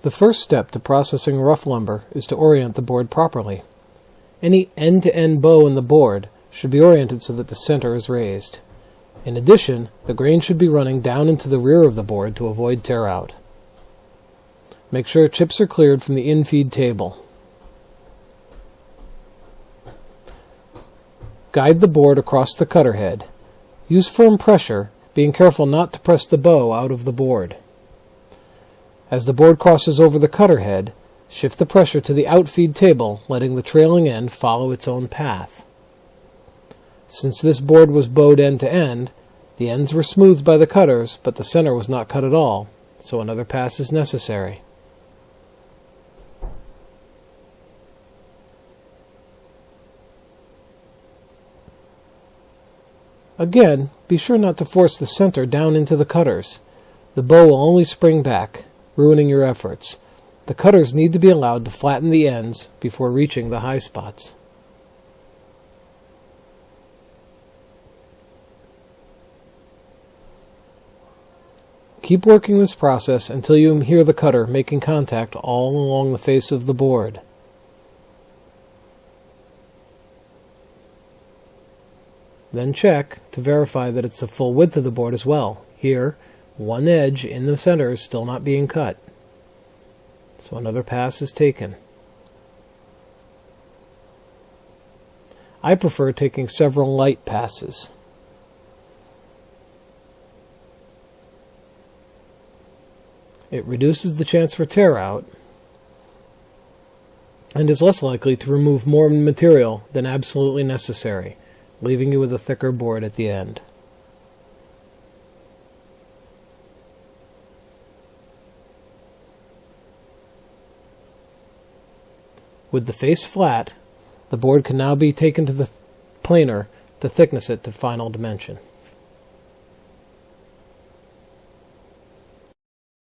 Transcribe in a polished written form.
The first step to processing rough lumber is to orient the board properly. Any end-to-end bow in the board should be oriented so that the center is raised. In addition, the grain should be running down into the rear of the board to avoid tear out. Make sure chips are cleared from the in-feed table. Guide the board across the cutter head. Use firm pressure, being careful not to press the bow out of the board. As the board crosses over the cutter head, shift the pressure to the outfeed table, letting the trailing end follow its own path. Since this board was bowed end to end, the ends were smoothed by the cutters, but the center was not cut at all, so another pass is necessary. Again, be sure not to force the center down into the cutters. The bow will only spring back, ruining your efforts. The cutters need to be allowed to flatten the ends before reaching the high spots. Keep working this process until you hear the cutter making contact all along the face of the board. Then check to verify that it's the full width of the board as well. Here, one edge in the center is still not being cut, so another pass is taken. I prefer taking several light passes. It reduces the chance for tear out and is less likely to remove more material than absolutely necessary, leaving you with a thicker board at the end. With the face flat, the board can now be taken to the planer to thickness it to final dimension.